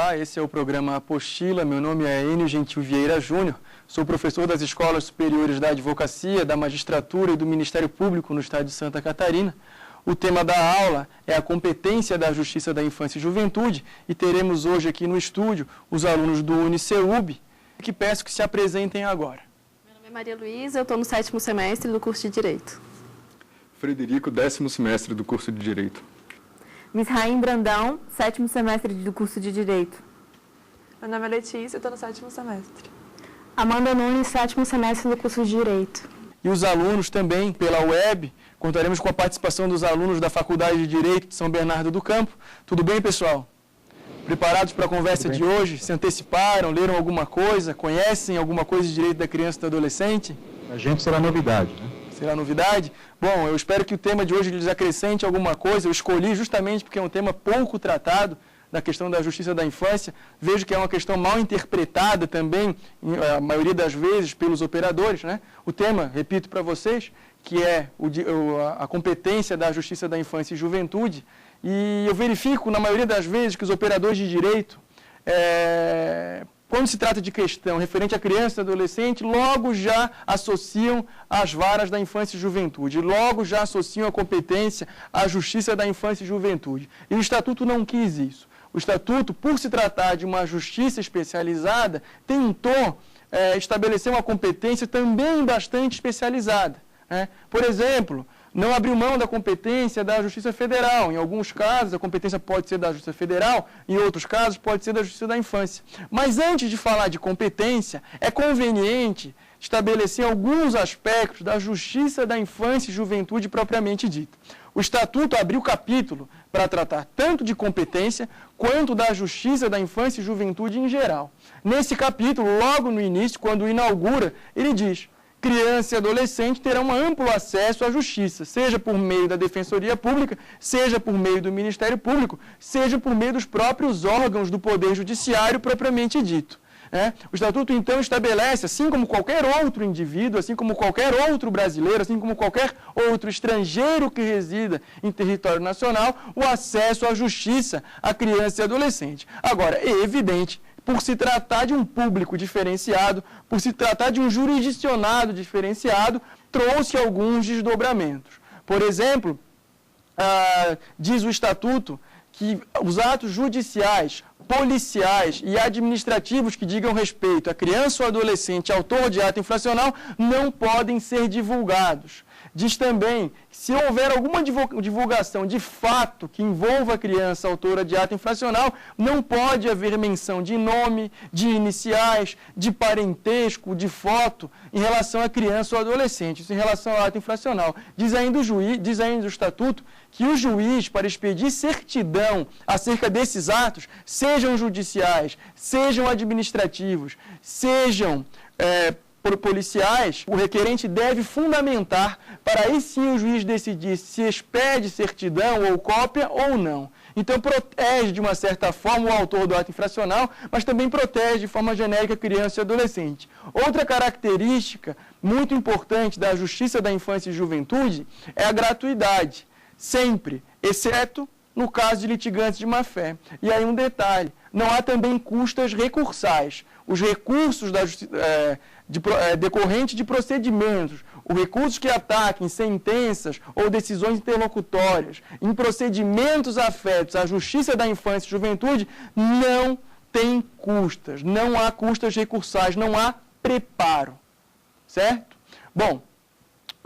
Olá, esse é o programa Apostila. Meu nome é Enio Gentil Vieira Júnior. Sou professor das Escolas Superiores da Advocacia, da Magistratura e do Ministério Público no estado de Santa Catarina. O tema da aula é a competência da Justiça da Infância e Juventude e teremos hoje aqui no estúdio os alunos do UniCeub, que peço que se apresentem agora. Meu nome é Maria Luísa, eu estou no 7º semestre do curso de Direito. Frederico, 10º semestre do curso de Direito. Miss Raim Brandão, 7º semestre do curso de Direito. Meu nome é Letícia, eu estou no 7º semestre. Amanda Nunes, 7º semestre do curso de Direito. E os alunos também, pela web, contaremos com a participação dos alunos da Faculdade de Direito de São Bernardo do Campo. Tudo bem, pessoal? Preparados para a conversa de hoje? Se anteciparam, leram alguma coisa, conhecem alguma coisa de direito da criança e do adolescente? A gente será novidade, né? Será novidade? Bom, eu espero que o tema de hoje lhes acrescente alguma coisa. Eu escolhi justamente porque é um tema pouco tratado, da questão da justiça da infância. Vejo que é uma questão mal interpretada também, a maioria das vezes, pelos operadores, né? O tema, repito para vocês, que é a competência da justiça da infância e juventude. E eu verifico, na maioria das vezes, que os operadores de direito, quando se trata de questão referente à criança e adolescente, logo já associam as varas da infância e juventude, logo já associam a competência à justiça da infância e juventude. E o Estatuto não quis isso. O Estatuto, por se tratar de uma justiça especializada, tentou estabelecer uma competência também bastante especializada. Por exemplo, não abriu mão da competência da Justiça Federal. Em alguns casos, a competência pode ser da Justiça Federal, em outros casos, pode ser da Justiça da Infância. Mas antes de falar de competência, é conveniente estabelecer alguns aspectos da Justiça da Infância e Juventude propriamente dita. O Estatuto abriu capítulo para tratar tanto de competência quanto da Justiça da Infância e Juventude em geral. Nesse capítulo, logo no início, quando inaugura, ele diz: criança e adolescente terão amplo acesso à justiça, seja por meio da Defensoria Pública, seja por meio do Ministério Público, seja por meio dos próprios órgãos do Poder Judiciário propriamente dito. O Estatuto, então, estabelece, assim como qualquer outro indivíduo, assim como qualquer outro brasileiro, assim como qualquer outro estrangeiro que resida em território nacional, o acesso à justiça à criança e adolescente. Agora, é evidente, por se tratar de um público diferenciado, por se tratar de um jurisdicionado diferenciado, trouxe alguns desdobramentos. Por exemplo, diz o Estatuto que os atos judiciais, policiais e administrativos que digam respeito a criança ou adolescente autor de ato infracional não podem ser divulgados. Diz também que se houver alguma divulgação de fato que envolva a criança autora de ato infracional, não pode haver menção de nome, de iniciais, de parentesco, de foto em relação à criança ou adolescente, isso em relação ao ato infracional. Diz ainda o Estatuto que o juiz, para expedir certidão acerca desses atos, sejam judiciais, sejam administrativos, sejam policiais, o requerente deve fundamentar para aí sim o juiz decidir se expede certidão ou cópia ou não. Então protege de uma certa forma o autor do ato infracional, mas também protege de forma genérica a criança e adolescente. Outra característica muito importante da Justiça da Infância e Juventude é a gratuidade, sempre, exceto no caso de litigantes de má-fé. E aí um detalhe, não há também custas recursais. Os recursos decorrentes de procedimentos, os recursos que ataquem sentenças ou decisões interlocutórias em procedimentos afetos à Justiça da Infância e Juventude, não tem custas, não há custas recursais, não há preparo, certo? Bom,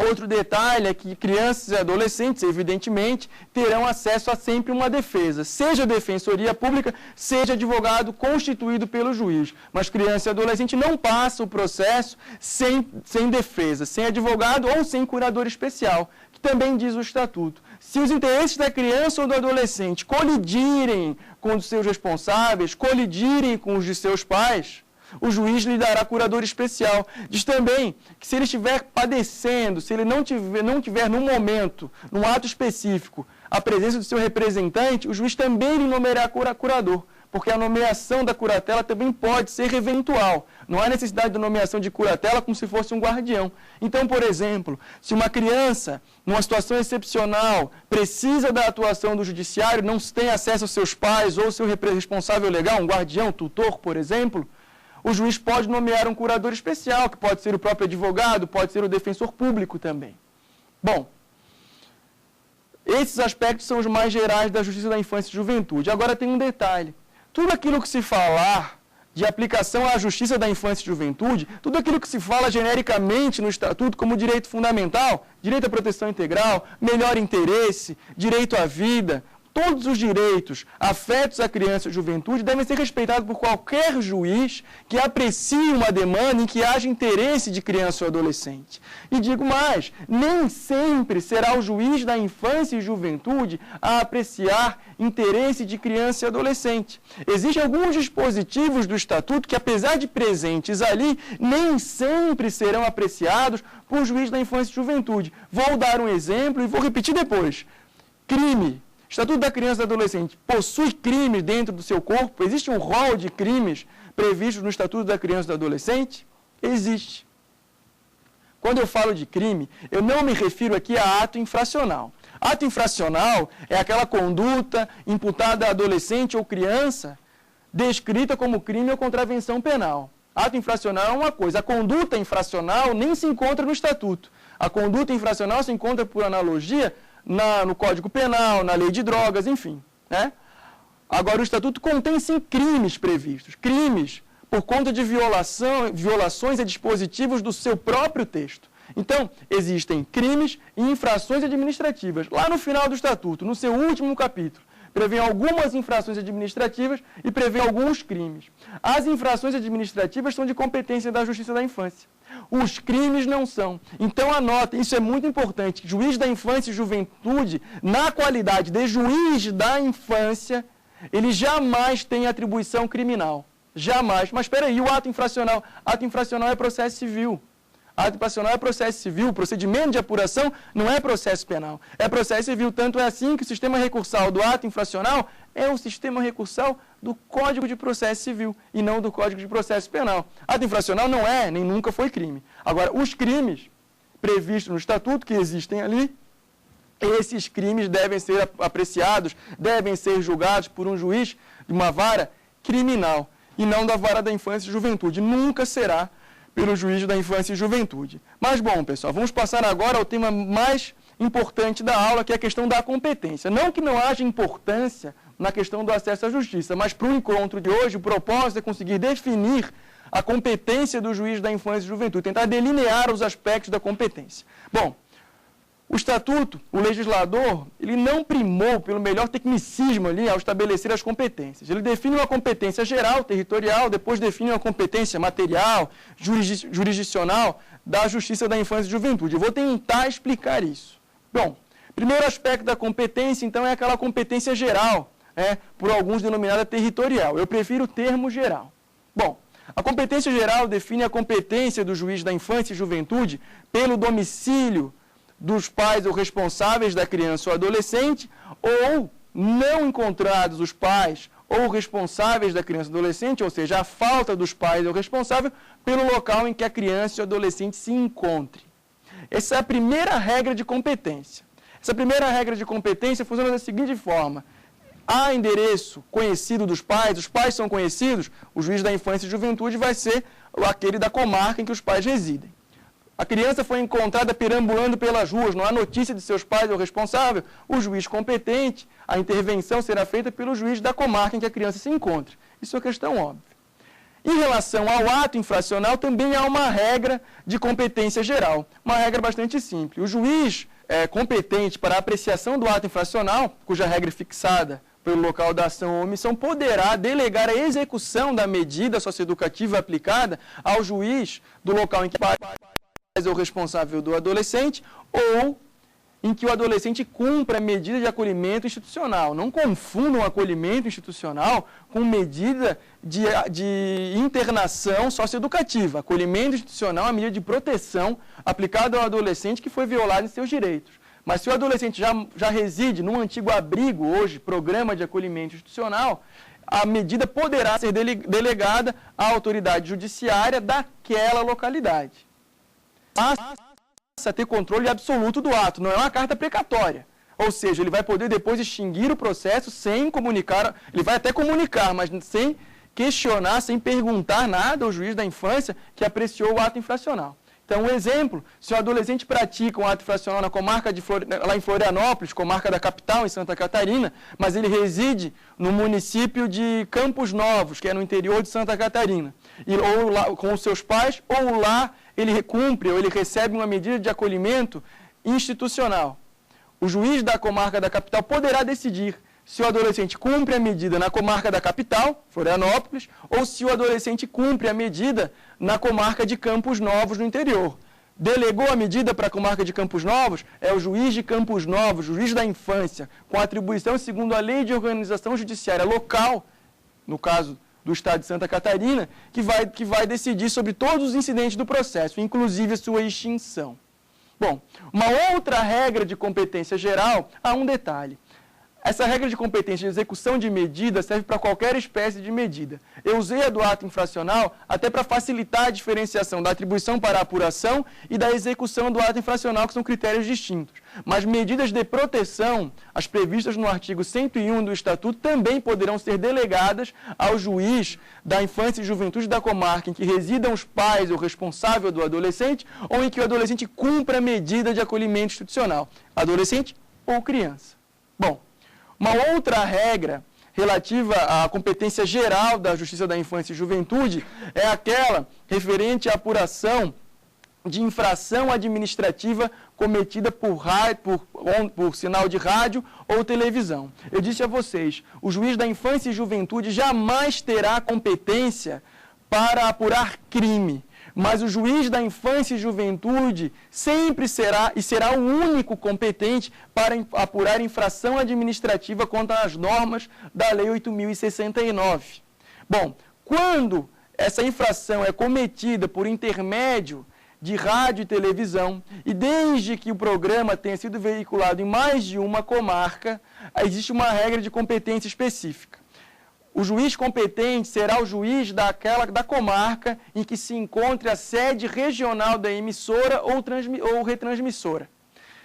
outro detalhe é que crianças e adolescentes, evidentemente, terão acesso a sempre uma defesa, seja defensoria pública, seja advogado constituído pelo juiz. Mas criança e adolescente não passa o processo sem defesa, sem advogado ou sem curador especial, que também diz o Estatuto. Se os interesses da criança ou do adolescente colidirem com os seus responsáveis, colidirem com os de seus pais, o juiz lhe dará curador especial. Diz também que se ele estiver padecendo, se ele não tiver num momento, num ato específico, a presença do seu representante, o juiz também lhe nomeará curador. porque a nomeação da curatela também pode ser eventual. Não há necessidade de nomeação de curatela como se fosse um guardião. Então, por exemplo, se uma criança, numa situação excepcional, precisa da atuação do judiciário, não tem acesso aos seus pais ou seu responsável legal, um guardião, tutor, por exemplo, o juiz pode nomear um curador especial, que pode ser o próprio advogado, pode ser o defensor público também. Bom, esses aspectos são os mais gerais da Justiça da Infância e Juventude. Agora tem um detalhe. Tudo aquilo que se falar de aplicação à Justiça da Infância e Juventude, tudo aquilo que se fala genericamente no Estatuto como direito fundamental, direito à proteção integral, melhor interesse, direito à vida, todos os direitos afetos à criança e juventude devem ser respeitados por qualquer juiz que aprecie uma demanda em que haja interesse de criança ou adolescente. E digo mais, nem sempre será o juiz da infância e juventude a apreciar interesse de criança e adolescente. Existem alguns dispositivos do Estatuto que, apesar de presentes ali, nem sempre serão apreciados por juiz da infância e juventude. Vou dar um exemplo e vou repetir depois. Crime. O Estatuto da Criança e do Adolescente possui crimes dentro do seu corpo? Existe um rol de crimes previstos no Estatuto da Criança e do Adolescente? Existe. Quando eu falo de crime, eu não me refiro aqui a ato infracional. Ato infracional é aquela conduta imputada a adolescente ou criança descrita como crime ou contravenção penal. Ato infracional é uma coisa, a conduta infracional nem se encontra no Estatuto. A conduta infracional se encontra, por analogia, no Código Penal, na Lei de Drogas, enfim. Né? Agora, o Estatuto contém, sim, crimes previstos. Crimes por conta de violações a dispositivos do seu próprio texto. Então, existem crimes e infrações administrativas. Lá no final do Estatuto, no seu último capítulo, prevê algumas infrações administrativas e prevê alguns crimes. As infrações administrativas são de competência da Justiça da Infância. Os crimes não são. Então, anotem, isso é muito importante. Juiz da Infância e Juventude, na qualidade de juiz da infância, ele jamais tem atribuição criminal. Jamais. Mas espera aí, o ato infracional? Ato infracional é processo civil. Ato infracional é processo civil, procedimento de apuração não é processo penal, é processo civil. Tanto é assim que o sistema recursal do ato infracional é o sistema recursal do Código de Processo Civil e não do Código de Processo Penal. Ato infracional não é, nem nunca foi crime. Agora, os crimes previstos no Estatuto, que existem ali, esses crimes devem ser apreciados, devem ser julgados por um juiz de uma vara criminal e não da vara da infância e juventude. Nunca será pelo juiz da infância e juventude. Mas, bom, pessoal, vamos passar agora ao tema mais importante da aula, que é a questão da competência. Não que não haja importância na questão do acesso à justiça, mas para o encontro de hoje, o propósito é conseguir definir a competência do juiz da infância e juventude, tentar delinear os aspectos da competência. Bom, o Estatuto, o legislador, ele não primou pelo melhor tecnicismo ali ao estabelecer as competências. Ele define uma competência geral, territorial, depois define uma competência material, jurisdicional da Justiça da Infância e Juventude. Eu vou tentar explicar isso. Bom, primeiro aspecto da competência, então, é aquela competência geral, por alguns denominada territorial. Eu prefiro o termo geral. Bom, a competência geral define a competência do juiz da infância e juventude pelo domicílio dos pais ou responsáveis da criança ou adolescente, ou não encontrados os pais ou responsáveis da criança ou adolescente, ou seja, a falta dos pais ou responsável, pelo local em que a criança ou adolescente se encontre. Essa é a primeira regra de competência. Essa primeira regra de competência funciona da seguinte forma: há endereço conhecido dos pais, os pais são conhecidos, o juiz da infância e juventude vai ser aquele da comarca em que os pais residem. A criança foi encontrada perambulando pelas ruas, não há notícia de seus pais ou responsável, o juiz competente, a intervenção será feita pelo juiz da comarca em que a criança se encontra. Isso é uma questão óbvia. Em relação ao ato infracional, também há uma regra de competência geral, uma regra bastante simples. O juiz competente para a apreciação do ato infracional, cuja regra é fixada pelo local da ação ou omissão, poderá delegar a execução da medida socioeducativa aplicada ao juiz do local em que é o responsável do adolescente ou em que o adolescente cumpra a medida de acolhimento institucional. Não confundam acolhimento institucional com medida de internação socioeducativa. Acolhimento institucional é a medida de proteção aplicada ao adolescente que foi violado em seus direitos. Mas se o adolescente já reside num antigo abrigo hoje, programa de acolhimento institucional, a medida poderá ser delegada à autoridade judiciária daquela localidade. Passa a ter controle absoluto do ato, não é uma carta precatória. Ou seja, ele vai poder depois extinguir o processo sem comunicar, ele vai até comunicar, mas sem questionar, sem perguntar nada ao juiz da infância que apreciou o ato infracional. Então, um exemplo, se o adolescente pratica um ato infracional na comarca lá em Florianópolis, comarca da capital, em Santa Catarina, mas ele reside no município de Campos Novos, que é no interior de Santa Catarina, ou lá, com os seus pais, ou lá ele cumpre, ou ele recebe uma medida de acolhimento institucional. O juiz da comarca da capital poderá decidir se o adolescente cumpre a medida na comarca da capital, Florianópolis, ou se o adolescente cumpre a medida na comarca de Campos Novos, no interior. Delegou a medida para a comarca de Campos Novos, é o juiz de Campos Novos, juiz da infância, com atribuição segundo a Lei de Organização Judiciária Local, no caso do Estado de Santa Catarina, que vai decidir sobre todos os incidentes do processo, inclusive a sua extinção. Bom, uma outra regra de competência geral, há um detalhe. Essa regra de competência de execução de medida serve para qualquer espécie de medida. Eu usei a do ato infracional até para facilitar a diferenciação da atribuição para a apuração e da execução do ato infracional, que são critérios distintos. Mas medidas de proteção, as previstas no artigo 101 do Estatuto, também poderão ser delegadas ao juiz da infância e juventude da comarca em que residam os pais ou responsável do adolescente ou em que o adolescente cumpra a medida de acolhimento institucional, adolescente ou criança. Bom, uma outra regra relativa à competência geral da Justiça da Infância e Juventude é aquela referente à apuração de infração administrativa cometida por sinal de rádio ou televisão. Eu disse a vocês, o juiz da Infância e Juventude jamais terá competência para apurar crime. Mas o juiz da infância e juventude sempre será o único competente para apurar infração administrativa contra as normas da Lei 8.069. Bom, quando essa infração é cometida por intermédio de rádio e televisão, e desde que o programa tenha sido veiculado em mais de uma comarca, existe uma regra de competência específica. O juiz competente será o juiz da comarca em que se encontre a sede regional da emissora ou retransmissora.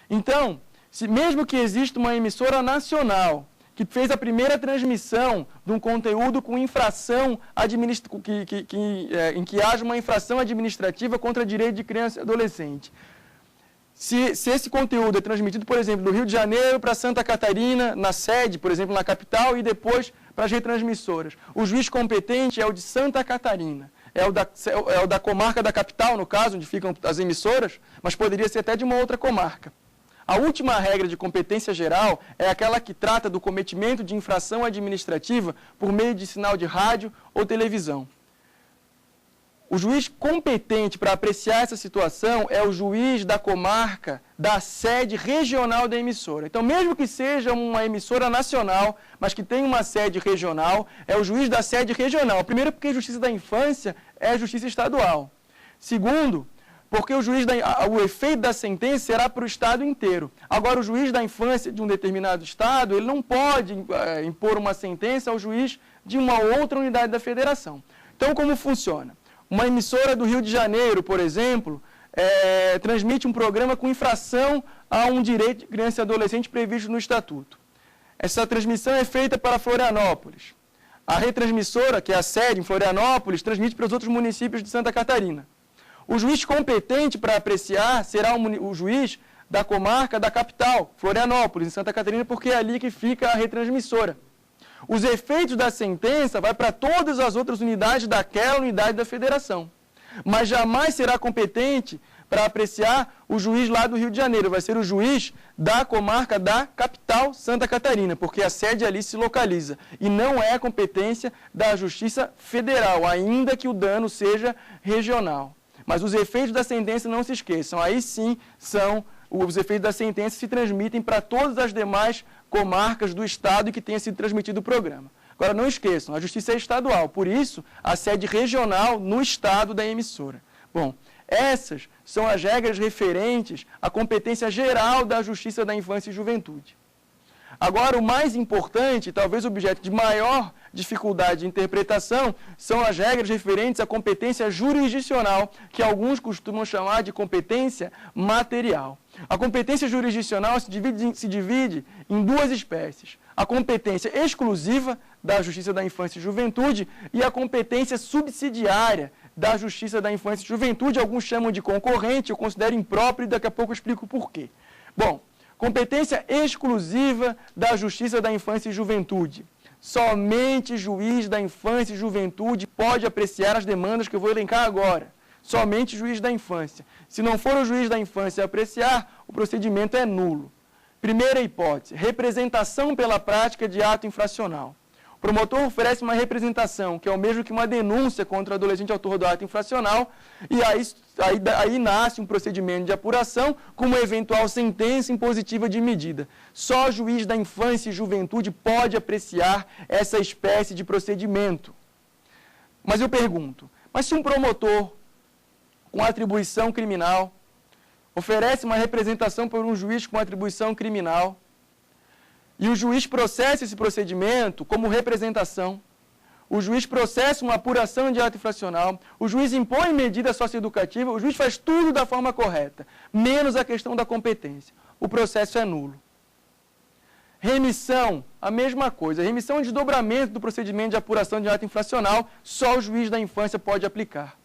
Então, mesmo que exista uma emissora nacional que fez a primeira transmissão de um conteúdo com infração em que haja uma infração administrativa contra direito de criança e adolescente, se esse conteúdo é transmitido, por exemplo, do Rio de Janeiro para Santa Catarina, na sede, por exemplo, na capital, e depois para as retransmissoras, o juiz competente é o de Santa Catarina, é o da comarca da capital, no caso, onde ficam as emissoras, mas poderia ser até de uma outra comarca. A última regra de competência geral é aquela que trata do cometimento de infração administrativa por meio de sinal de rádio ou televisão. O juiz competente para apreciar essa situação é o juiz da comarca da sede regional da emissora. Então, mesmo que seja uma emissora nacional, mas que tenha uma sede regional, é o juiz da sede regional. Primeiro, porque a Justiça da Infância é justiça estadual. Segundo, porque o efeito da sentença será para o Estado inteiro. Agora, o juiz da infância de um determinado Estado, ele não pode impor uma sentença ao juiz de uma outra unidade da federação. Então, como funciona? Uma emissora do Rio de Janeiro, por exemplo, transmite um programa com infração a um direito de criança e adolescente previsto no Estatuto. Essa transmissão é feita para Florianópolis. A retransmissora, que é a sede em Florianópolis, transmite para os outros municípios de Santa Catarina. O juiz competente para apreciar será o juiz da comarca da capital, Florianópolis, em Santa Catarina, porque é ali que fica a retransmissora. Os efeitos da sentença vão para todas as outras unidades daquela unidade da federação. Mas jamais será competente para apreciar o juiz lá do Rio de Janeiro. Vai ser o juiz da comarca da capital, Santa Catarina, porque a sede ali se localiza. E não é competência da Justiça Federal, ainda que o dano seja regional. Mas os efeitos da sentença, não se esqueçam, aí sim os efeitos da sentença se transmitem para todas as demais comarcas do Estado em que tenha sido transmitido o programa. Agora, não esqueçam, a Justiça é estadual, por isso, a sede regional no Estado da emissora. Bom, essas são as regras referentes à competência geral da Justiça da Infância e Juventude. Agora, o mais importante, talvez objeto de maior dificuldade de interpretação, são as regras referentes à competência jurisdicional, que alguns costumam chamar de competência material. A competência jurisdicional se divide em duas espécies: a competência exclusiva da Justiça da Infância e Juventude e a competência subsidiária da Justiça da Infância e Juventude. Alguns chamam de concorrente, eu considero impróprio e daqui a pouco eu explico por quê. Bom, competência exclusiva da Justiça da Infância e Juventude. Somente juiz da infância e juventude pode apreciar as demandas que eu vou elencar agora. Somente juiz da infância. Se não for o juiz da infância a apreciar, o procedimento é nulo. Primeira hipótese, representação pela prática de ato infracional. O promotor oferece uma representação, que é o mesmo que uma denúncia contra o adolescente autor do ato infracional, e aí nasce um procedimento de apuração com uma eventual sentença impositiva de medida. Só o juiz da infância e juventude pode apreciar essa espécie de procedimento. Mas eu pergunto, mas se um promotor com atribuição criminal oferece uma representação por um juiz com atribuição criminal, e o juiz processa esse procedimento como representação, o juiz processa uma apuração de ato infracional, o juiz impõe medida socioeducativa, o juiz faz tudo da forma correta, menos a questão da competência. O processo é nulo. Remissão, a mesma coisa. Remissão e desdobramento do procedimento de apuração de ato infracional, só o juiz da infância pode aplicar.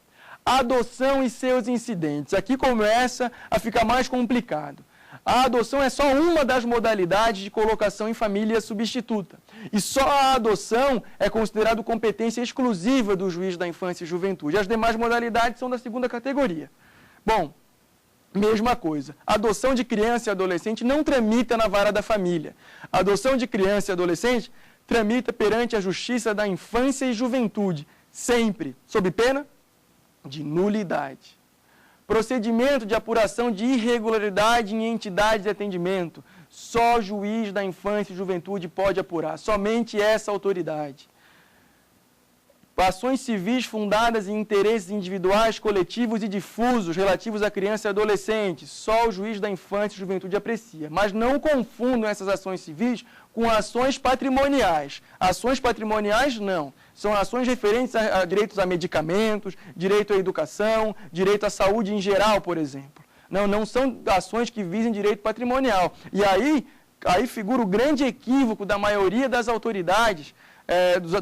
Adoção e seus incidentes. Aqui começa a ficar mais complicado. A adoção é só uma das modalidades de colocação em família substituta. E só a adoção é considerado competência exclusiva do juiz da infância e juventude. As demais modalidades são da segunda categoria. Bom, mesma coisa. A adoção de criança e adolescente não tramita na vara da família. A adoção de criança e adolescente tramita perante a Justiça da Infância e Juventude, sempre sob pena de nulidade. Procedimento de apuração de irregularidade em entidade de atendimento. Só o juiz da infância e juventude pode apurar. Somente essa autoridade. Ações civis fundadas em interesses individuais, coletivos e difusos relativos à criança e adolescente. Só o juiz da infância e juventude aprecia. Mas não confundam essas ações civis com ações patrimoniais. Ações patrimoniais, não. São ações referentes a direitos a medicamentos, direito à educação, direito à saúde em geral, por exemplo. Não são ações que visem direito patrimonial. E aí figura o grande equívoco da maioria das autoridades,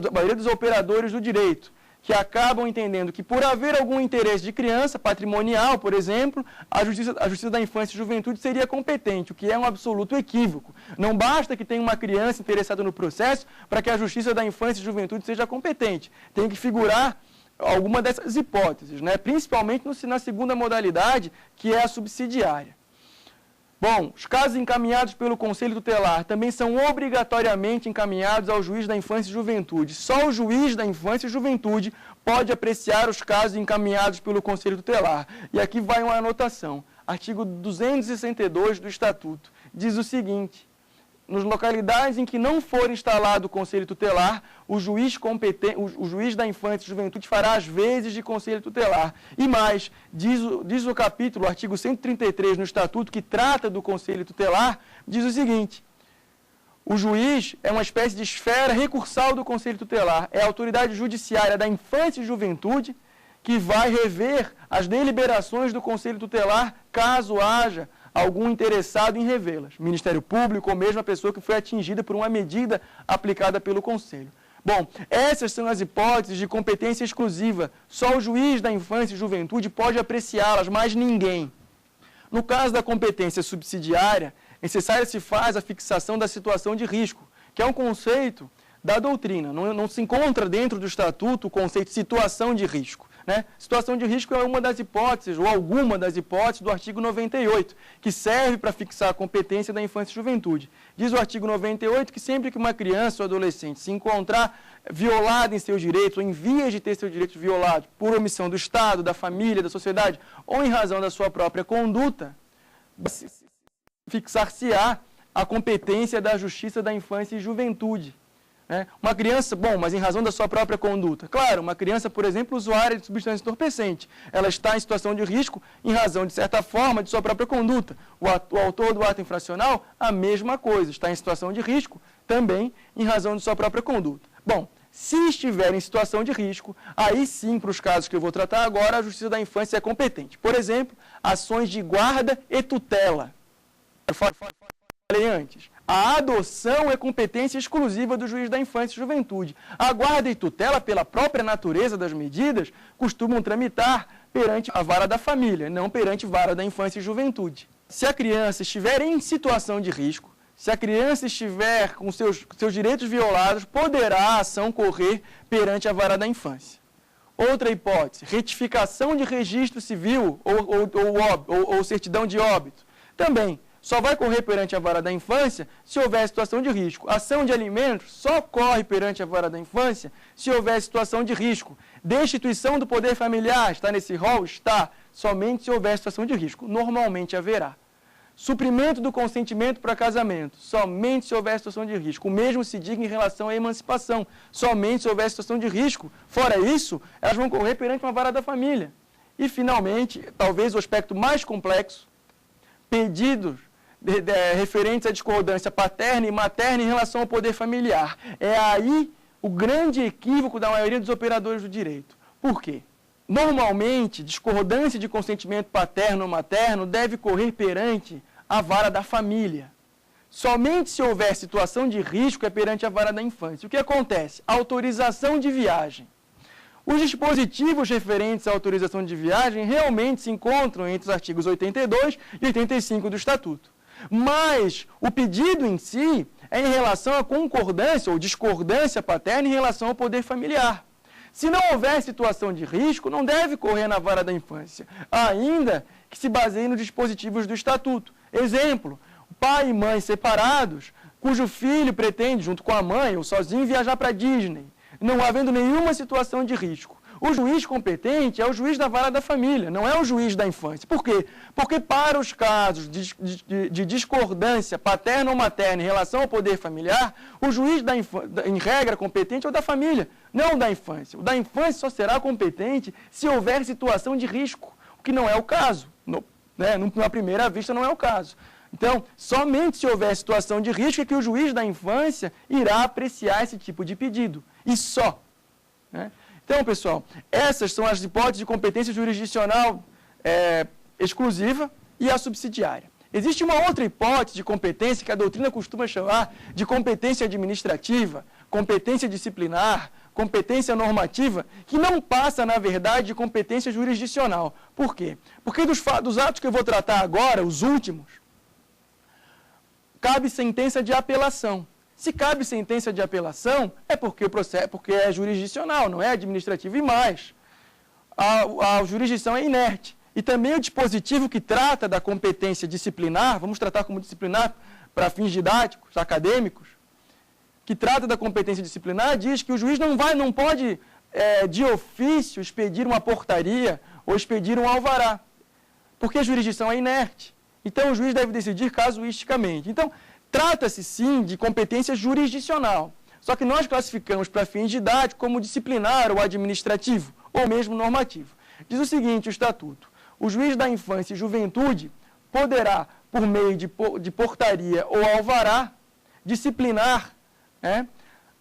da maioria dos operadores do direito, que acabam entendendo que por haver algum interesse de criança, patrimonial, por exemplo, a Justiça da Infância e Juventude seria competente, o que é um absoluto equívoco. Não basta que tenha uma criança interessada no processo para que a Justiça da Infância e Juventude seja competente. Tem que figurar alguma dessas hipóteses, né? Principalmente na segunda modalidade, que é a subsidiária. Bom, os casos encaminhados pelo Conselho Tutelar também são obrigatoriamente encaminhados ao juiz da infância e juventude. Só o juiz da infância e juventude pode apreciar os casos encaminhados pelo Conselho Tutelar. E aqui vai uma anotação. Artigo 262 do Estatuto diz o seguinte: nos localidades em que não for instalado o Conselho Tutelar, o juiz da infância e juventude fará as vezes de Conselho Tutelar. E mais, diz o capítulo, o artigo 133 no Estatuto, que trata do Conselho Tutelar, diz o seguinte: o juiz é uma espécie de esfera recursal do Conselho Tutelar, é a autoridade judiciária da infância e juventude que vai rever as deliberações do Conselho Tutelar caso haja algum interessado em revê-las, Ministério Público ou mesmo a pessoa que foi atingida por uma medida aplicada pelo Conselho. Bom, essas são as hipóteses de competência exclusiva. Só o juiz da infância e juventude pode apreciá-las, mais ninguém. No caso da competência subsidiária, necessária se faz a fixação da situação de risco, que é um conceito da doutrina. Não se encontra dentro do Estatuto o conceito de situação de risco. Né? Situação de risco é uma das hipóteses, ou alguma das hipóteses do artigo 98, que serve para fixar a competência da infância e juventude. Diz o artigo 98 que sempre que uma criança ou adolescente se encontrar violada em seus direitos, ou em vias de ter seus direitos violados por omissão do Estado, da família, da sociedade, ou em razão da sua própria conduta, fixar-se-á a competência da Justiça da Infância e Juventude. Uma criança, bom, mas em razão da sua própria conduta. Claro, uma criança, por exemplo, usuária de substância entorpecente, ela está em situação de risco em razão, de certa forma, de sua própria conduta. O autor do ato infracional, a mesma coisa, está em situação de risco também em razão de sua própria conduta. Bom, se estiver em situação de risco, aí sim, para os casos que eu vou tratar agora, a Justiça da Infância é competente. Por exemplo, ações de guarda e tutela. Eu falei antes. A adoção é competência exclusiva do juiz da infância e juventude. A guarda e tutela, pela própria natureza das medidas, costumam tramitar perante a vara da família, não perante a vara da infância e juventude. Se a criança estiver em situação de risco, se a criança estiver com seus direitos violados, poderá a ação correr perante a vara da infância. Outra hipótese, retificação de registro civil ou certidão de óbito. Também, só vai correr perante a vara da infância se houver situação de risco. Ação de alimentos só corre perante a vara da infância se houver situação de risco. Destituição do poder familiar, está nesse rol? Está. Somente se houver situação de risco. Normalmente haverá. Suprimento do consentimento para casamento, somente se houver situação de risco. O mesmo se diga em relação à emancipação, somente se houver situação de risco. Fora isso, elas vão correr perante uma vara da família. E, finalmente, talvez o aspecto mais complexo, pedidos referentes à discordância paterna e materna em relação ao poder familiar. É aí o grande equívoco da maioria dos operadores do direito. Por quê? Normalmente, discordância de consentimento paterno ou materno deve correr perante a vara da família. Somente se houver situação de risco é perante a vara da infância. O que acontece? Autorização de viagem. Os dispositivos referentes à autorização de viagem realmente se encontram entre os artigos 82 e 85 do Estatuto. Mas o pedido em si é em relação à concordância ou discordância paterna em relação ao poder familiar. Se não houver situação de risco, não deve correr na vara da infância, ainda que se baseie nos dispositivos do Estatuto. Exemplo, pai e mãe separados, cujo filho pretende, junto com a mãe ou sozinho, viajar para Disney, não havendo nenhuma situação de risco. O juiz competente é o juiz da vara da família, não é o juiz da infância. Por quê? Porque para os casos de discordância paterna ou materna em relação ao poder familiar, o juiz em regra competente é o da família, não o da infância. O da infância só será competente se houver situação de risco, o que não é o caso. Na primeira vista não é o caso. Então, somente se houver situação de risco é que o juiz da infância irá apreciar esse tipo de pedido. E só. Então, pessoal, essas são as hipóteses de competência jurisdicional exclusiva e a subsidiária. Existe uma outra hipótese de competência que a doutrina costuma chamar de competência administrativa, competência disciplinar, competência normativa, que não passa, na verdade, de competência jurisdicional. Por quê? Porque dos atos que eu vou tratar agora, os últimos, cabe sentença de apelação. Se cabe sentença de apelação, é porque é jurisdicional, não é administrativo. E mais, a jurisdição é inerte. E também o dispositivo que trata da competência disciplinar, vamos tratar como disciplinar para fins didáticos, acadêmicos, que trata da competência disciplinar, diz que o juiz não pode, de ofício, expedir uma portaria ou expedir um alvará, porque a jurisdição é inerte. Então, o juiz deve decidir casuisticamente. Então, trata-se, sim, de competência jurisdicional. Só que nós classificamos para fins didáticos como disciplinar ou administrativo, ou mesmo normativo. Diz o seguinte, o Estatuto: o juiz da infância e juventude poderá, por meio de portaria ou alvará, disciplinar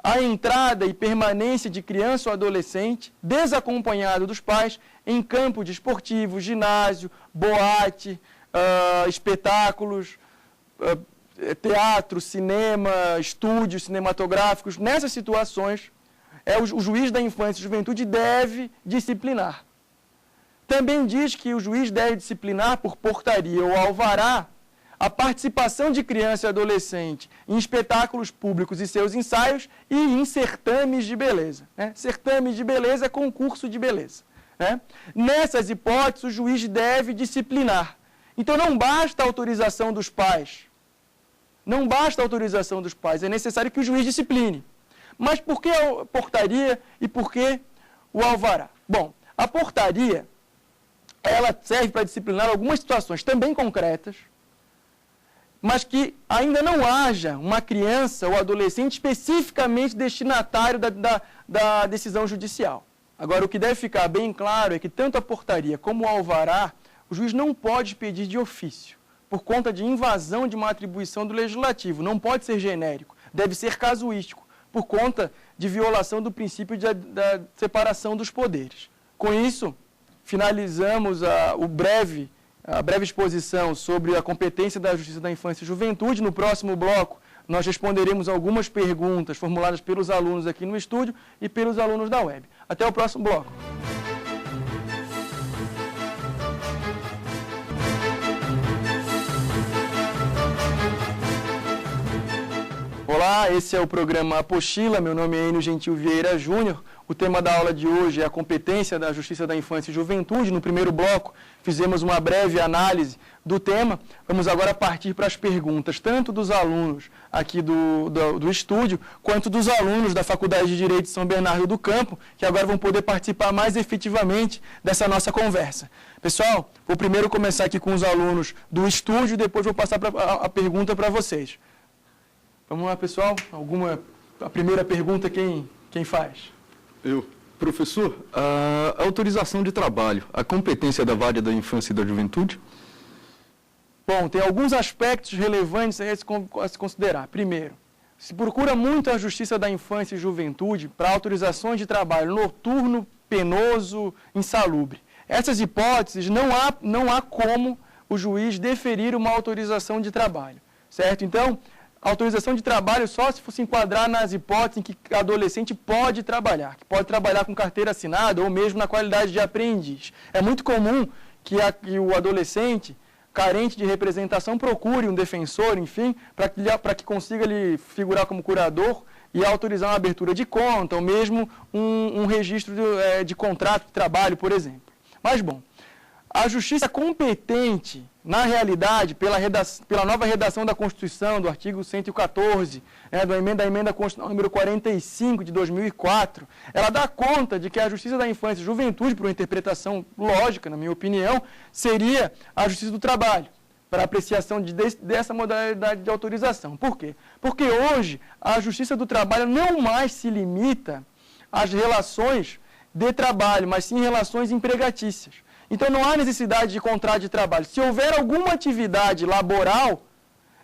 a entrada e permanência de criança ou adolescente desacompanhado dos pais em campo desportivo, ginásio, boate, espetáculos, teatro, cinema, estúdios cinematográficos. Nessas situações, o juiz da infância e juventude deve disciplinar. Também diz que o juiz deve disciplinar por portaria ou alvará a participação de criança e adolescente em espetáculos públicos e seus ensaios e em certames de beleza. Certames de beleza é concurso de beleza. Nessas hipóteses, o juiz deve disciplinar. Então, não basta a autorização dos pais. Não basta a autorização dos pais, é necessário que o juiz discipline. Mas por que a portaria e por que o alvará? Bom, a portaria, ela serve para disciplinar algumas situações também concretas, mas que ainda não haja uma criança ou adolescente especificamente destinatário da decisão judicial. Agora, o que deve ficar bem claro é que tanto a portaria como o alvará, o juiz não pode pedir de ofício, por conta de invasão de uma atribuição do legislativo. Não pode ser genérico, deve ser casuístico, por conta de violação do princípio da separação dos poderes. Com isso, finalizamos a breve exposição sobre a competência da Justiça da Infância e Juventude. No próximo bloco, nós responderemos algumas perguntas formuladas pelos alunos aqui no estúdio e pelos alunos da web. Até o próximo bloco. Olá, esse é o programa Apostila, meu nome é Enio Gentil Vieira Júnior. O tema da aula de hoje é a competência da Justiça da Infância e Juventude. No primeiro bloco, fizemos uma breve análise do tema. Vamos agora partir para as perguntas, tanto dos alunos aqui do estúdio, quanto dos alunos da Faculdade de Direito de São Bernardo do Campo, que agora vão poder participar mais efetivamente dessa nossa conversa. Pessoal, vou primeiro começar aqui com os alunos do estúdio, depois vou passar a pergunta para vocês. Vamos lá, pessoal. A primeira pergunta, quem faz? Eu. Professor, a autorização de trabalho, a competência da Vara da Infância e da Juventude? Bom, tem alguns aspectos relevantes a se considerar. Primeiro, se procura muito a Justiça da Infância e Juventude para autorizações de trabalho noturno, penoso, insalubre. Essas hipóteses, não há como o juiz deferir uma autorização de trabalho, certo? Então, a autorização de trabalho só se fosse enquadrar nas hipóteses em que o adolescente pode trabalhar, que pode trabalhar com carteira assinada ou mesmo na qualidade de aprendiz. É muito comum que o adolescente, carente de representação, procure um defensor, enfim, para que consiga lhe figurar como curador e autorizar uma abertura de conta ou mesmo um registro de contrato de trabalho, por exemplo. Mas, bom, a justiça competente, na realidade, pela nova redação da Constituição, do artigo 114, da emenda constitucional número 45 de 2004, ela dá conta de que a Justiça da Infância e Juventude, por uma interpretação lógica, na minha opinião, seria a Justiça do Trabalho, para apreciação dessa modalidade de autorização. Por quê? Porque hoje a Justiça do Trabalho não mais se limita às relações de trabalho, mas sim relações empregatícias. Então, não há necessidade de contrato de trabalho. Se houver alguma atividade laboral,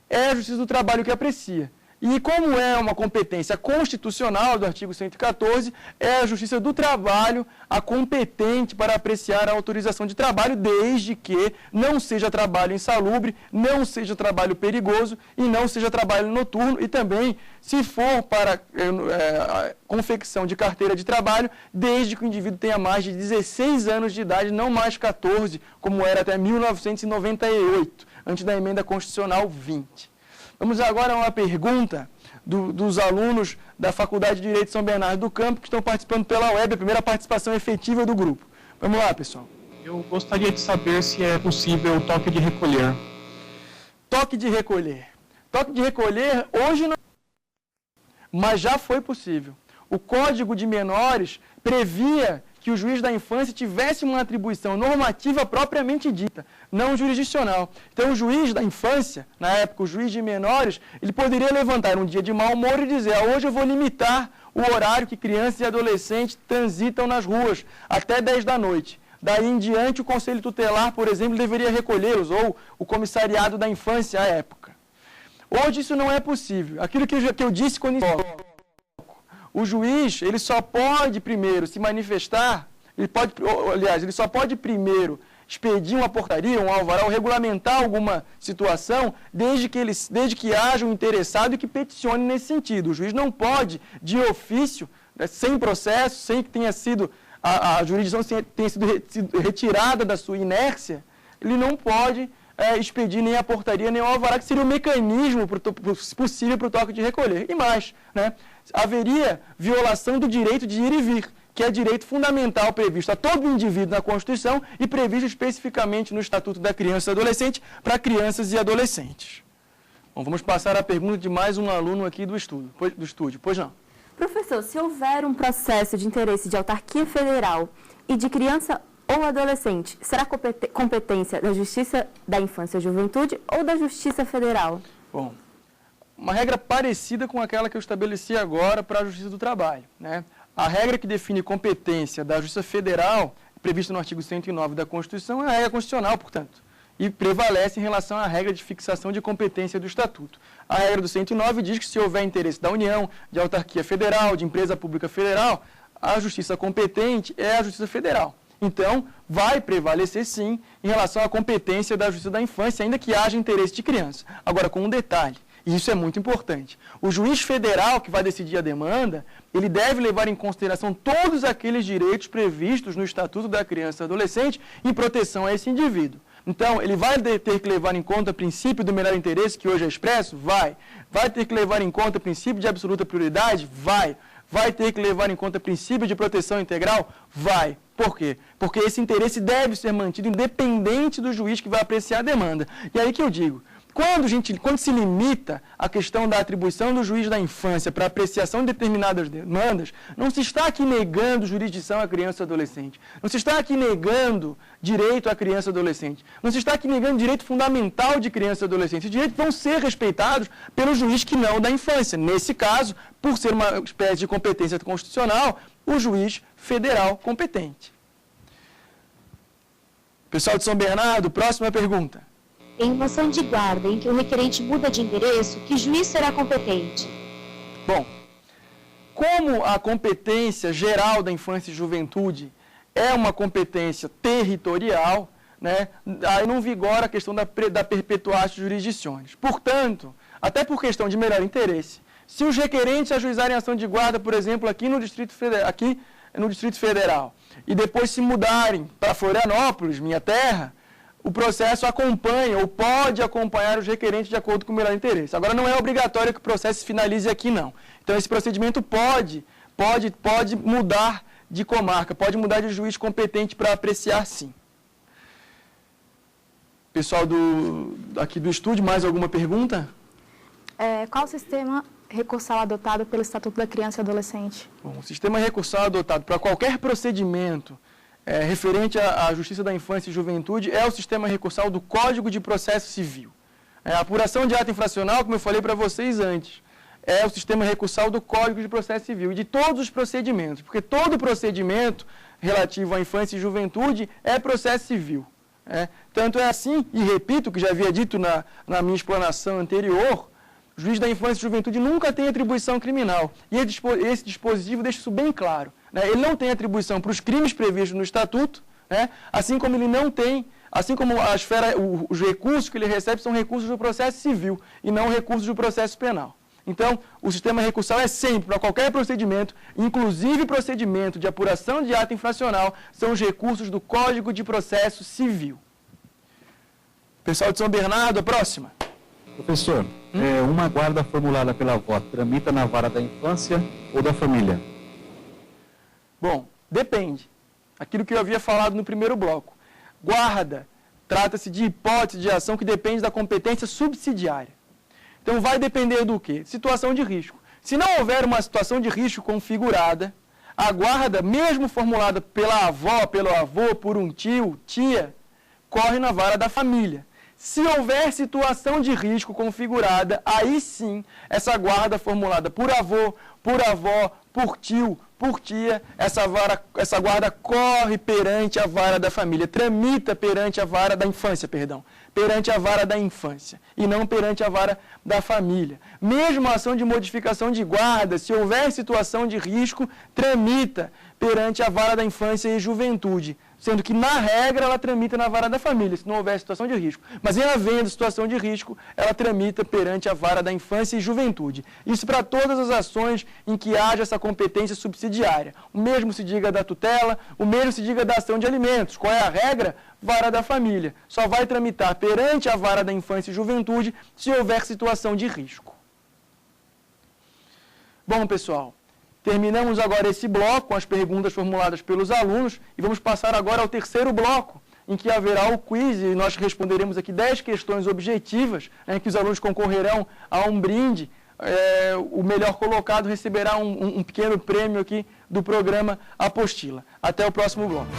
é a Justiça do Trabalho que aprecia. E como é uma competência constitucional do artigo 114, é a Justiça do Trabalho a competente para apreciar a autorização de trabalho, desde que não seja trabalho insalubre, não seja trabalho perigoso e não seja trabalho noturno. E também, se for para confecção de carteira de trabalho, desde que o indivíduo tenha mais de 16 anos de idade, não mais 14, como era até 1998, antes da emenda constitucional 20. Vamos agora a uma pergunta dos alunos da Faculdade de Direito de São Bernardo do Campo, que estão participando pela web, a primeira participação efetiva do grupo. Vamos lá, pessoal. Eu gostaria de saber se é possível o toque de recolher. Toque de recolher. Toque de recolher hoje não, mas já foi possível. O Código de Menores previa que o juiz da infância tivesse uma atribuição normativa propriamente dita, não jurisdicional. Então, o juiz da infância, na época, o juiz de menores, ele poderia levantar um dia de mau humor e dizer: hoje eu vou limitar o horário que crianças e adolescentes transitam nas ruas, até 10 da noite. Daí em diante, o Conselho Tutelar, por exemplo, deveria recolhê-los, ou o Comissariado da Infância à época. Hoje isso não é possível. Aquilo que eu disse quando o juiz, ele só pode primeiro se manifestar, ele só pode primeiro expedir uma portaria, um alvará, ou regulamentar alguma situação, desde que haja um interessado e que peticione nesse sentido. O juiz não pode, de ofício, sem processo, sem que tenha sido, a jurisdição tenha sido retirada da sua inércia, ele não pode expedir nem a portaria, nem o alvará, que seria o mecanismo possível para o toque de recolher. E mais, haveria violação do direito de ir e vir, que é direito fundamental previsto a todo indivíduo na Constituição e previsto especificamente no Estatuto da Criança e Adolescente para crianças e adolescentes. Bom, vamos passar à pergunta de mais um aluno aqui do estúdio. Pois não. Professor, se houver um processo de interesse de autarquia federal e de criança ou adolescente será competência da Justiça da Infância e Juventude ou da Justiça Federal? Bom, uma regra parecida com aquela que eu estabeleci agora para a Justiça do Trabalho, né? A regra que define competência da Justiça Federal, prevista no artigo 109 da Constituição, é a regra constitucional, portanto, e prevalece em relação à regra de fixação de competência do Estatuto. A regra do 109 diz que se houver interesse da União, de autarquia federal, de empresa pública federal, a Justiça competente é a Justiça Federal. Então, vai prevalecer, sim, em relação à competência da Justiça da Infância, ainda que haja interesse de criança. Agora, com um detalhe, e isso é muito importante, o juiz federal que vai decidir a demanda, ele deve levar em consideração todos aqueles direitos previstos no Estatuto da Criança e do Adolescente em proteção a esse indivíduo. Então, ele vai ter que levar em conta o princípio do melhor interesse, que hoje é expresso? Vai. Vai ter que levar em conta o princípio de absoluta prioridade? Vai. Vai ter que levar em conta o princípio de proteção integral? Vai. Por quê? Porque esse interesse deve ser mantido independente do juiz que vai apreciar a demanda. E aí que eu digo, quando se limita a questão da atribuição do juiz da infância para apreciação de determinadas demandas, não se está aqui negando jurisdição à criança e adolescente. Não se está aqui negando direito à criança e adolescente. Não se está aqui negando direito fundamental de criança e adolescente. Os direitos vão ser respeitados pelo juiz que não da infância. Nesse caso, por ser uma espécie de competência constitucional, o juiz federal competente. Pessoal de São Bernardo, próxima pergunta. Em uma ação de guarda em que o requerente muda de endereço, que juiz será competente? Bom, como a competência geral da infância e juventude é uma competência territorial, né, aí não vigora a questão da perpetuatio jurisdicionis. Portanto, até por questão de melhor interesse, se os requerentes ajuizarem ação de guarda, por exemplo, aqui no Distrito Federal, e depois se mudarem para Florianópolis, minha terra, o processo acompanha ou pode acompanhar os requerentes de acordo com o melhor interesse. Agora, não é obrigatório que o processo se finalize aqui, não. Então, esse procedimento pode mudar de comarca, pode mudar de juiz competente para apreciar, sim. Pessoal aqui do estúdio, mais alguma pergunta? Qual o sistema recursal adotado pelo Estatuto da Criança e Adolescente? Bom, o sistema recursal adotado para qualquer procedimento referente à Justiça da Infância e Juventude é o sistema recursal do Código de Processo Civil. A apuração de ato infracional, como eu falei para vocês antes, é o sistema recursal do Código de Processo Civil e de todos os procedimentos, porque todo procedimento relativo à infância e juventude é processo civil. Tanto é assim, e repito o que já havia dito na minha explanação anterior, o juiz da infância e juventude nunca tem atribuição criminal. E esse dispositivo deixa isso bem claro. Ele não tem atribuição para os crimes previstos no Estatuto, assim como ele não tem, assim como os recursos que ele recebe são recursos do processo civil e não recursos do processo penal. Então, o sistema recursal é sempre, para qualquer procedimento, inclusive procedimento de apuração de ato infracional, são os recursos do Código de Processo Civil. Pessoal de São Bernardo, a próxima. Professor, uma guarda formulada pela avó tramita na vara da infância ou da família? Bom, depende. Aquilo que eu havia falado no primeiro bloco. Guarda trata-se de hipótese de ação que depende da competência subsidiária. Então, vai depender do quê? Situação de risco. Se não houver uma situação de risco configurada, a guarda, mesmo formulada pela avó, pelo avô, por um tio, tia, corre na vara da família. Se houver situação de risco configurada, aí sim, essa guarda formulada por avô, por avó, por tio, por tia, essa guarda corre perante a vara da família, tramita perante a vara da infância, perante a vara da infância, e não perante a vara da família. Mesmo a ação de modificação de guarda, se houver situação de risco, tramita perante a vara da infância e juventude, sendo que, na regra, ela tramita na vara da família, se não houver situação de risco. Mas, em havendo situação de risco, ela tramita perante a vara da infância e juventude. Isso para todas as ações em que haja essa competência subsidiária. O mesmo se diga da tutela, o mesmo se diga da ação de alimentos. Qual é a regra? Vara da família. Só vai tramitar perante a vara da infância e juventude se houver situação de risco. Bom, pessoal, terminamos agora esse bloco com as perguntas formuladas pelos alunos e vamos passar agora ao terceiro bloco, em que haverá o quiz e nós responderemos aqui 10 questões objetivas, em que os alunos concorrerão a um brinde. O melhor colocado receberá um pequeno prêmio aqui do programa Apostila. Até o próximo bloco.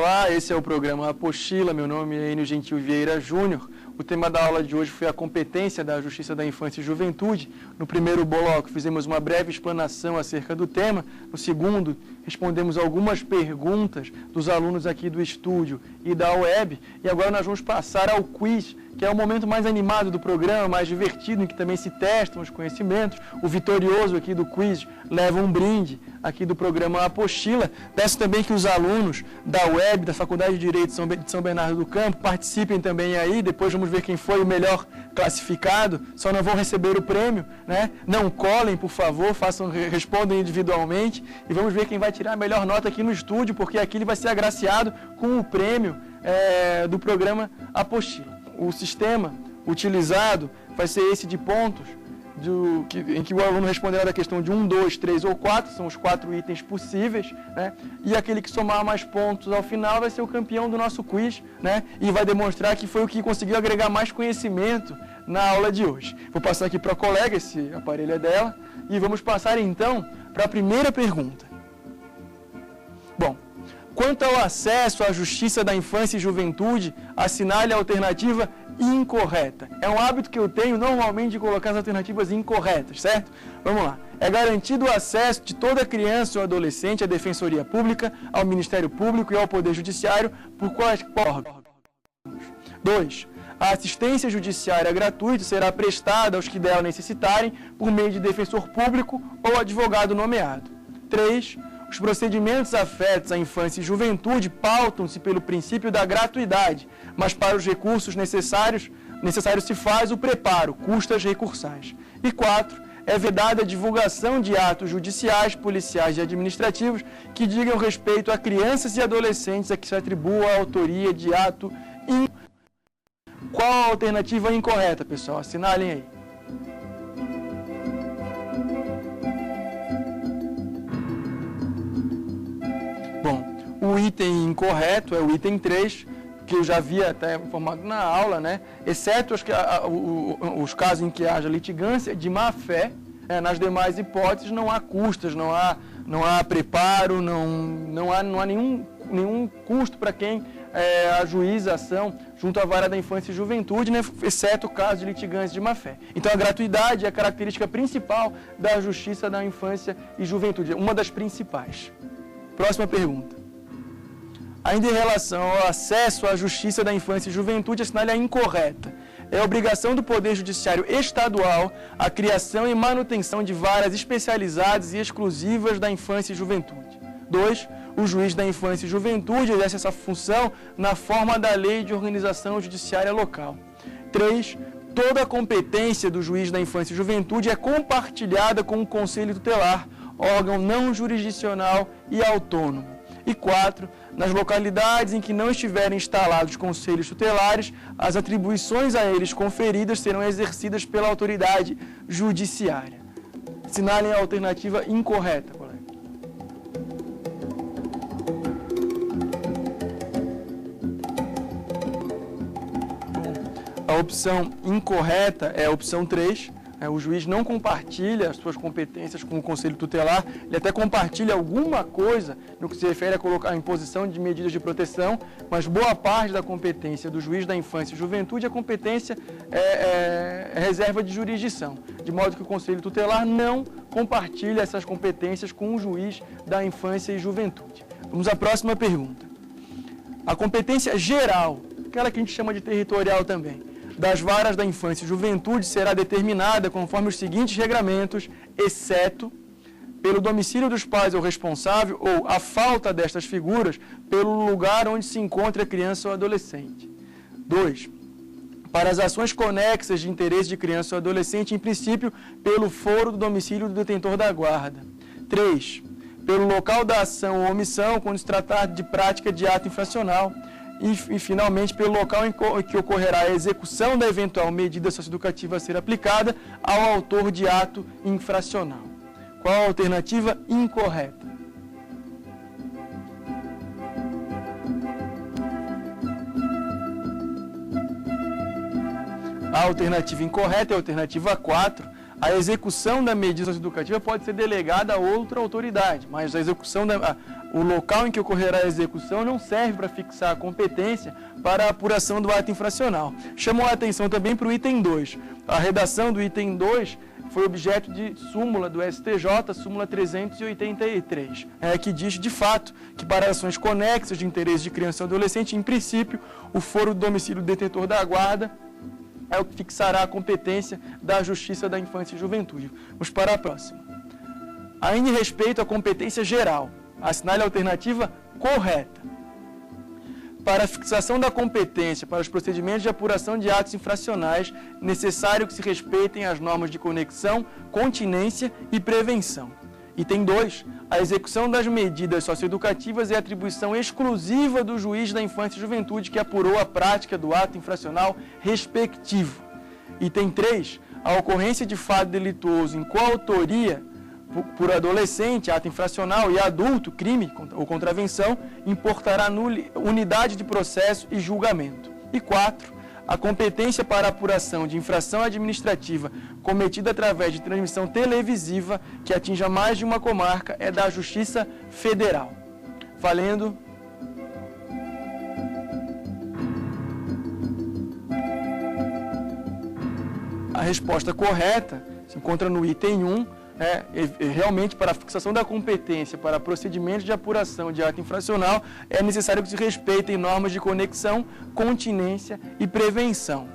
Olá, esse é o programa Apostila, meu nome é Enio Gentil Vieira Júnior. O tema da aula de hoje foi a competência da Justiça da Infância e Juventude. No primeiro bloco fizemos uma breve explanação acerca do tema. No segundo, respondemos algumas perguntas dos alunos aqui do estúdio e da web. E agora nós vamos passar ao quiz, que é o momento mais animado do programa, mais divertido, em que também se testam os conhecimentos. O vitorioso aqui do quiz leva um brinde aqui do programa Apostila. Peço também que os alunos da web, da Faculdade de Direito de São Bernardo do Campo, participem também aí. Depois vamos ver quem foi o melhor classificado. Só não vão receber o prêmio, né? Não colhem, por favor, respondam individualmente. E vamos ver quem vai tirar a melhor nota aqui no estúdio, porque aqui ele vai ser agraciado com o prêmio do programa Apostila. O sistema utilizado vai ser esse de pontos, em que o aluno responderá da questão de 1, 2, 3 ou 4, são os 4 itens possíveis, né? E aquele que somar mais pontos ao final vai ser o campeão do nosso quiz, né? E vai demonstrar que foi o que conseguiu agregar mais conhecimento na aula de hoje. Vou passar aqui para a colega, esse aparelho é dela, e vamos passar então para a primeira pergunta. Bom, quanto ao acesso à Justiça da Infância e Juventude, assinale a alternativa incorreta. É um hábito que eu tenho normalmente de colocar as alternativas incorretas, certo? Vamos lá. É garantido o acesso de toda criança ou adolescente à Defensoria Pública, ao Ministério Público e ao Poder Judiciário por quais órgãos? 2. A assistência judiciária gratuita será prestada aos que dela necessitarem por meio de defensor público ou advogado nomeado. 3. Os procedimentos afetos à infância e juventude pautam-se pelo princípio da gratuidade, mas para os recursos necessários se faz o preparo, custas recursais. E 4. É vedada a divulgação de atos judiciais, policiais e administrativos que digam respeito a crianças e adolescentes a que se atribua a autoria de ato Qual a alternativa incorreta, pessoal? Assinalem aí. Bom, o item incorreto é o item 3, que eu já havia até informado na aula, né? Exceto os casos em que haja litigância de má-fé, nas demais hipóteses não há custas, não há preparo, não há nenhum custo para quem ajuiza a ação junto à vara da infância e juventude, né? Exceto o caso de litigância de má-fé. Então a gratuidade é a característica principal da justiça da infância e juventude, uma das principais. Próxima pergunta. Ainda em relação ao acesso à justiça da infância e juventude, assinale a incorreta. É obrigação do Poder Judiciário Estadual a criação e manutenção de varas especializadas e exclusivas da infância e juventude. 2. O juiz da infância e juventude exerce essa função na forma da Lei de Organização Judiciária Local. 3. Toda a competência do juiz da infância e juventude é compartilhada com o Conselho Tutelar, órgão não jurisdicional e autônomo. E 4. Nas localidades em que não estiverem instalados conselhos tutelares, as atribuições a eles conferidas serão exercidas pela autoridade judiciária. Assinalem a alternativa incorreta, colega. A opção incorreta é a opção 3. O juiz não compartilha as suas competências com o Conselho Tutelar, ele até compartilha alguma coisa no que se refere a colocar a imposição de medidas de proteção, mas boa parte da competência do juiz da infância e juventude, a competência é reserva de jurisdição, de modo que o Conselho Tutelar não compartilha essas competências com o juiz da infância e juventude. Vamos à próxima pergunta. A competência geral, aquela que a gente chama de territorial também, das varas da infância e juventude será determinada conforme os seguintes regramentos, exceto pelo domicílio dos pais ou responsável ou a falta destas figuras pelo lugar onde se encontra a criança ou adolescente. 2. Para as ações conexas de interesse de criança ou adolescente, em princípio, pelo foro do domicílio do detentor da guarda. 3. Pelo local da ação ou omissão, quando se tratar de prática de ato infracional. E, finalmente, pelo local em que ocorrerá a execução da eventual medida socioeducativa a ser aplicada ao autor de ato infracional. Qual a alternativa incorreta? A alternativa incorreta é a alternativa 4. a execução da medida socioeducativa pode ser delegada a outra autoridade, mas a execução o local em que ocorrerá a execução não serve para fixar a competência para a apuração do ato infracional. Chamou a atenção também para o item 2. A redação do item 2 foi objeto de súmula do STJ, súmula 383, que diz, de fato, que para ações conexas de interesse de criança e adolescente, em princípio, o foro do domicílio do detentor da guarda é o que fixará a competência da Justiça da Infância e Juventude. Vamos para a próxima. Ainda em respeito à competência geral, assinale a alternativa correta. Para a fixação da competência para os procedimentos de apuração de atos infracionais, necessário que se respeitem as normas de conexão, continência e prevenção. Item 2. A execução das medidas socioeducativas é atribuição exclusiva do juiz da infância e juventude que apurou a prática do ato infracional respectivo. Item 3. A ocorrência de fato delituoso em coautoria por adolescente, ato infracional, e adulto, crime ou contravenção, importará unidade de processo e julgamento. E 4. A competência para apuração de infração administrativa cometida através de transmissão televisiva que atinja mais de uma comarca é da Justiça Federal. Valendo. A resposta correta se encontra no item 1, realmente para a fixação da competência para procedimentos de apuração de ato infracional é necessário que se respeitem normas de conexão, continência e prevenção.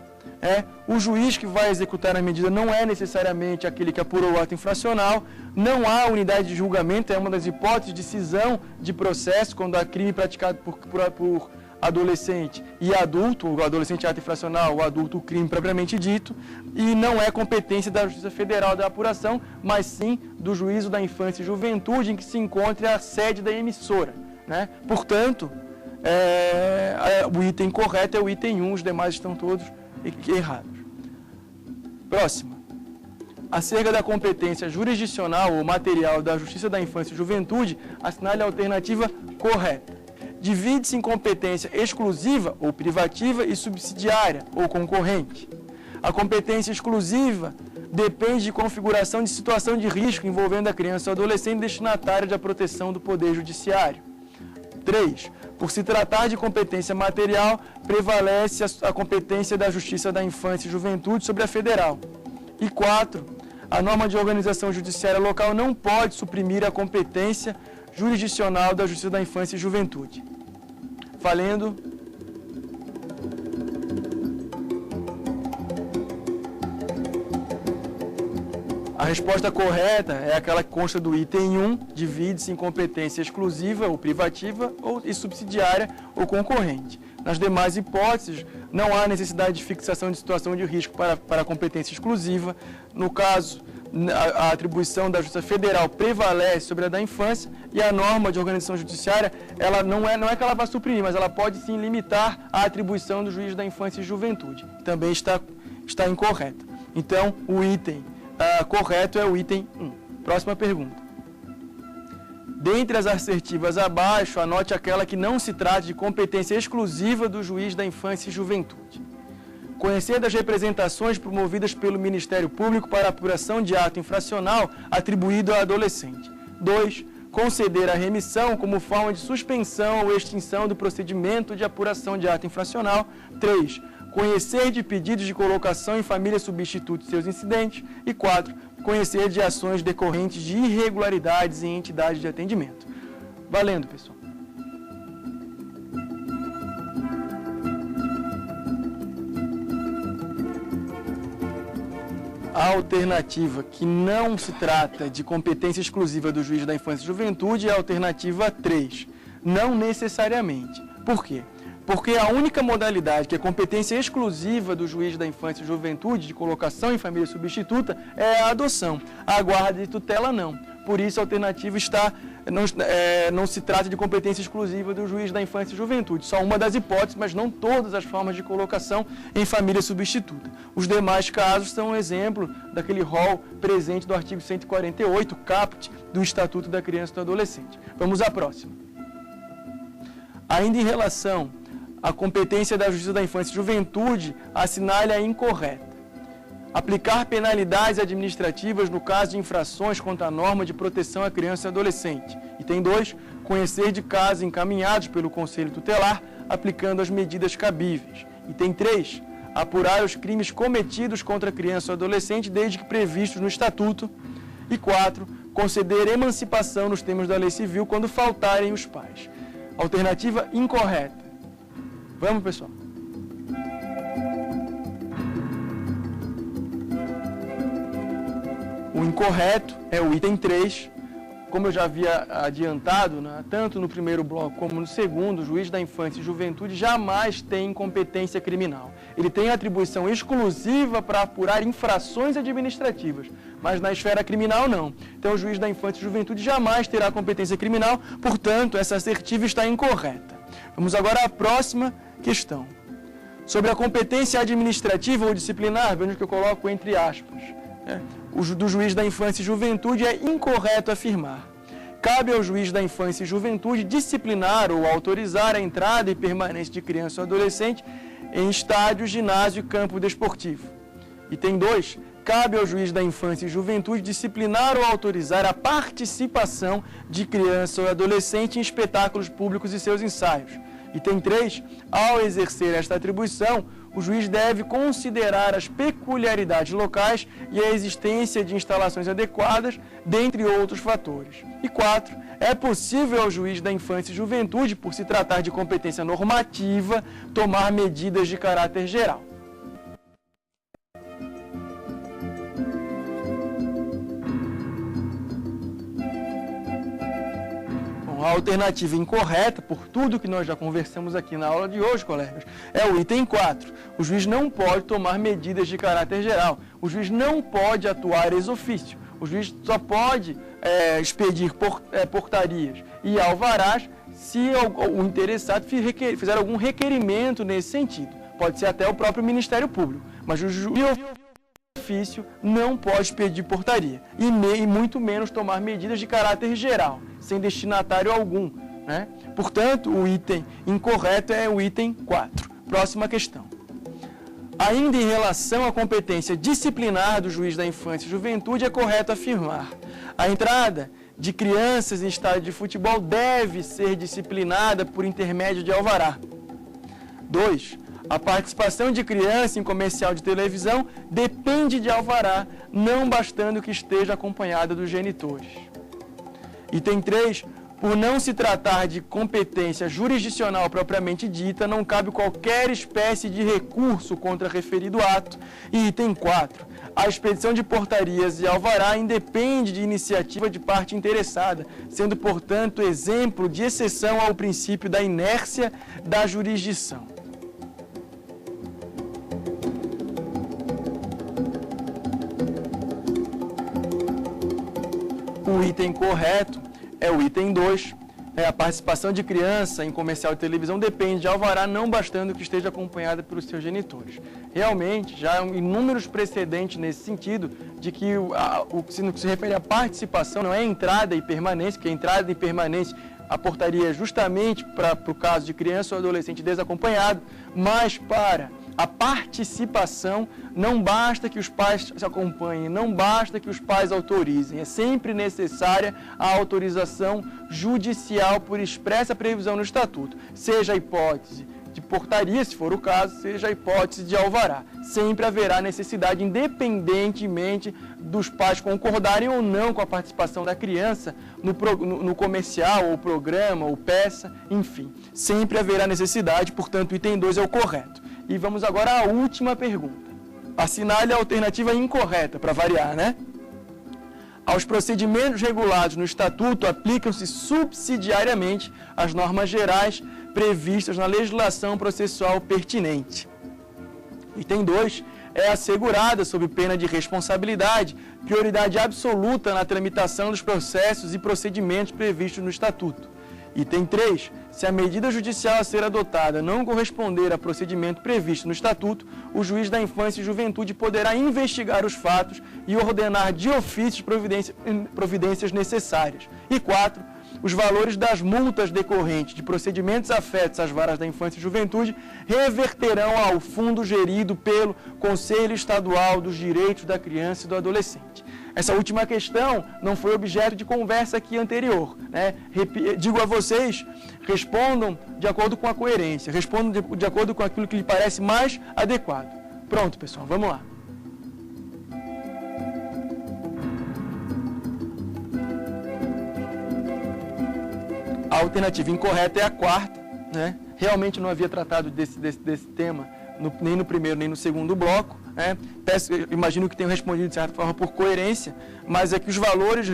O juiz que vai executar a medida não é necessariamente aquele que apurou o ato infracional, não há unidade de julgamento, é uma das hipóteses de cisão de processo quando há crime praticado por adolescente e adulto, o adolescente ato infracional, o adulto o crime propriamente dito, e não é competência da Justiça Federal da apuração, mas sim do Juízo da Infância e Juventude, em que se encontra a sede da emissora. Portanto, o item correto é o item 1, os demais estão todos errados. Próxima. Acerca da competência jurisdicional ou material da Justiça da Infância e Juventude, assinale a alternativa correta. Divide-se em competência exclusiva ou privativa e subsidiária ou concorrente. A competência exclusiva depende de configuração de situação de risco envolvendo a criança ou adolescente destinatária da proteção do Poder Judiciário. 3. Por se tratar de competência material, prevalece a competência da Justiça da Infância e Juventude sobre a federal. E 4. A norma de organização judiciária local não pode suprimir a competência jurisdicional da Justiça da Infância e Juventude. Valendo. A resposta correta é aquela que consta do item 1, divide-se em competência exclusiva ou privativa e subsidiária ou concorrente. Nas demais hipóteses, não há necessidade de fixação de situação de risco para a competência exclusiva. No caso, a atribuição da Justiça Federal prevalece sobre a da infância e a norma de organização judiciária, ela não é que ela vá suprimir, mas ela pode sim limitar a atribuição do juiz da infância e juventude. Também está incorreta. Então, o item correto é o item 1. Próxima pergunta. Dentre as assertivas abaixo, anote aquela que não se trata de competência exclusiva do juiz da infância e juventude. Conhecer das representações promovidas pelo Ministério Público para apuração de ato infracional atribuído ao adolescente. 2. Conceder a remissão como forma de suspensão ou extinção do procedimento de apuração de ato infracional. 3. Conhecer de pedidos de colocação em família substituta e seus incidentes. E 4. Conhecer de ações decorrentes de irregularidades em entidades de atendimento. Valendo, pessoal. A alternativa que não se trata de competência exclusiva do juiz da infância e juventude é a alternativa 3. Não necessariamente. Por quê? Porque a única modalidade que é competência exclusiva do juiz da infância e juventude de colocação em família substituta é a adoção. A guarda e tutela não. Por isso a alternativa não se trata de competência exclusiva do juiz da infância e juventude. Só uma das hipóteses, mas não todas as formas de colocação em família substituta. Os demais casos são um exemplo daquele rol presente do artigo 148, caput, do Estatuto da Criança e do Adolescente. Vamos à próxima. Ainda em relação à competência da Justiça da Infância e Juventude, assinale a incorreta. aplicar penalidades administrativas no caso de infrações contra a norma de proteção à criança e adolescente. Item 2, conhecer de casos encaminhados pelo Conselho Tutelar, aplicando as medidas cabíveis. Item 3, apurar os crimes cometidos contra a criança ou adolescente desde que previstos no Estatuto. E 4, conceder emancipação nos termos da lei civil quando faltarem os pais. Alternativa incorreta. Vamos, pessoal. O incorreto é o item 3. Como eu já havia adiantado, né, tanto no primeiro bloco como no segundo, o juiz da infância e juventude jamais tem competência criminal. Ele tem atribuição exclusiva para apurar infrações administrativas, mas na esfera criminal não. Então o juiz da infância e juventude jamais terá competência criminal, portanto essa assertiva está incorreta. Vamos agora à próxima questão. Sobre a competência administrativa ou disciplinar, vejam que eu coloco entre aspas, o do juiz da infância e juventude é incorreto afirmar. Cabe ao juiz da infância e juventude disciplinar ou autorizar a entrada e permanência de criança ou adolescente em estádio, ginásio e campo desportivo. Item 2, cabe ao juiz da infância e juventude disciplinar ou autorizar a participação de criança ou adolescente em espetáculos públicos e seus ensaios. Item 3, ao exercer esta atribuição, o juiz deve considerar as peculiaridades locais e a existência de instalações adequadas, dentre outros fatores. E 4, é possível ao juiz da infância e juventude, por se tratar de competência normativa, tomar medidas de caráter geral. A alternativa incorreta, por tudo que nós já conversamos aqui na aula de hoje, colegas, é o item 4. O juiz não pode tomar medidas de caráter geral. O juiz não pode atuar ex officio. O juiz só pode expedir portarias e alvarás se o interessado fizer algum requerimento nesse sentido. Pode ser até o próprio Ministério Público, mas o juiz ofício não pode expedir portaria e muito menos tomar medidas de caráter geral, sem destinatário algum, né? Portanto, o item incorreto é o item 4. Próxima questão. Ainda em relação à competência disciplinar do juiz da infância e juventude, é correto afirmar: a entrada de crianças em estádio de futebol deve ser disciplinada por intermédio de alvará. 2. A participação de criança em comercial de televisão depende de alvará, não bastando que esteja acompanhada dos genitores. Item 3. Por não se tratar de competência jurisdicional propriamente dita, não cabe qualquer espécie de recurso contra referido ato. E item 4. A expedição de portarias e alvará independe de iniciativa de parte interessada, sendo, portanto, exemplo de exceção ao princípio da inércia da jurisdição. O item correto é o item 2. A participação de criança em comercial de televisão depende de alvará, não bastando que esteja acompanhada pelos seus genitores. Realmente, já há inúmeros precedentes nesse sentido, de que no que se refere à participação, não é entrada e permanência, porque a entrada e permanência, a portaria é justamente para o caso de criança ou adolescente desacompanhado, mas para a participação, não basta que os pais se acompanhem, não basta que os pais autorizem. É sempre necessária a autorização judicial por expressa previsão no Estatuto, seja a hipótese de portaria, se for o caso, seja a hipótese de alvará. Sempre haverá necessidade, independentemente dos pais concordarem ou não com a participação da criança no comercial, ou programa, ou peça, enfim. Sempre haverá necessidade, portanto, o item 2 é o correto. E vamos agora à última pergunta. Assinale a alternativa incorreta, para variar, né? Aos procedimentos regulados no Estatuto, aplicam-se subsidiariamente as normas gerais previstas na legislação processual pertinente. Item 2. É assegurada, sob pena de responsabilidade, prioridade absoluta na tramitação dos processos e procedimentos previstos no Estatuto. Item 3. Se a medida judicial a ser adotada não corresponder a procedimento previsto no Estatuto, o juiz da infância e juventude poderá investigar os fatos e ordenar de ofício providências necessárias. E 4. os valores das multas decorrentes de procedimentos afetos às varas da infância e juventude reverterão ao fundo gerido pelo Conselho Estadual dos Direitos da Criança e do Adolescente. Essa última questão não foi objeto de conversa aqui anterior, né? Digo a vocês, respondam de acordo com a coerência, respondam de acordo com aquilo que lhe parece mais adequado. Pronto, pessoal, vamos lá. A alternativa incorreta é a quarta, né? Realmente não havia tratado desse tema nem no primeiro nem no segundo bloco, né? Imagino que tenham respondido de certa forma por coerência, mas é que os valores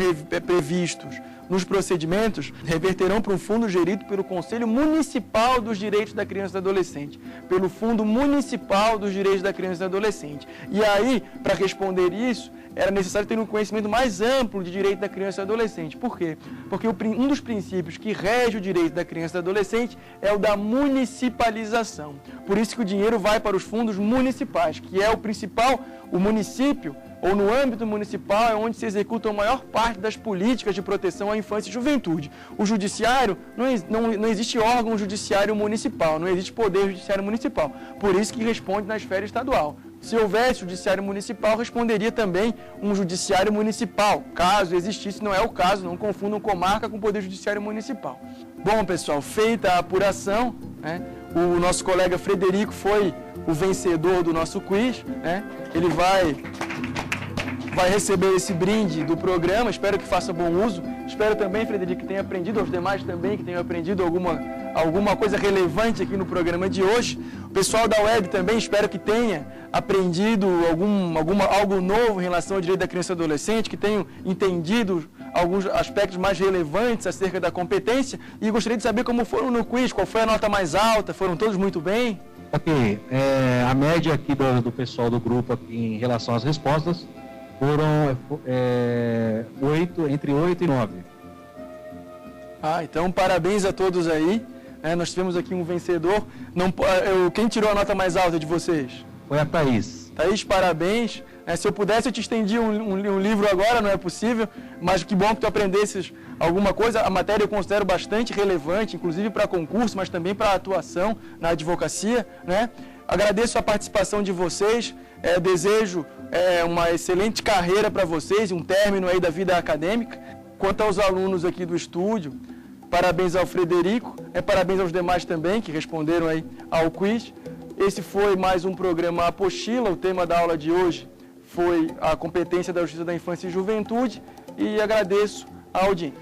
previstos nos procedimentos reverterão para um fundo gerido pelo Conselho Municipal dos Direitos da Criança e do Adolescente, pelo Fundo Municipal dos Direitos da Criança e do Adolescente. E aí, para responder isso, era necessário ter um conhecimento mais amplo de direito da criança e do adolescente. Por quê? Porque um dos princípios que rege o direito da criança e do adolescente é o da municipalização. Por isso que o dinheiro vai para os fundos municipais, que é o principal, o município, ou no âmbito municipal, é onde se executa a maior parte das políticas de proteção à infância e juventude. O judiciário, não existe órgão judiciário municipal, não existe poder judiciário municipal. Por isso que responde na esfera estadual. Se houvesse judiciário municipal, responderia também um judiciário municipal. Caso existisse, não é o caso, não confundam comarca com poder judiciário municipal. Bom, pessoal, feita a apuração, né, o nosso colega Frederico foi o vencedor do nosso quiz, né? Ele vai receber esse brinde do programa, espero que faça bom uso. Espero também, Frederico, que tenha aprendido, aos demais também, que tenham aprendido alguma coisa relevante aqui no programa de hoje. O pessoal da web também, espero que tenha aprendido algo novo em relação ao direito da criança e do adolescente, que tenham entendido alguns aspectos mais relevantes acerca da competência. E gostaria de saber como foram no quiz, qual foi a nota mais alta, foram todos muito bem? Ok, a média aqui do pessoal do grupo aqui em relação às respostas foram entre 8 e 9. Então parabéns a todos aí. Nós tivemos aqui um vencedor. Quem tirou a nota mais alta de vocês? Foi a Thaís. Thaís, parabéns. Se eu pudesse, eu te estendia um livro agora, não é possível, mas que bom que tu aprendesses alguma coisa. A matéria eu considero bastante relevante, inclusive para concurso, mas também para atuação na advocacia, né? Agradeço a participação de vocês, desejo uma excelente carreira para vocês, um término aí da vida acadêmica. Quanto aos alunos aqui do estúdio, parabéns ao Frederico, parabéns aos demais também que responderam aí ao quiz. Esse foi mais um programa Apostila. O tema da aula de hoje foi a competência da Justiça da Infância e Juventude e agradeço a audiência.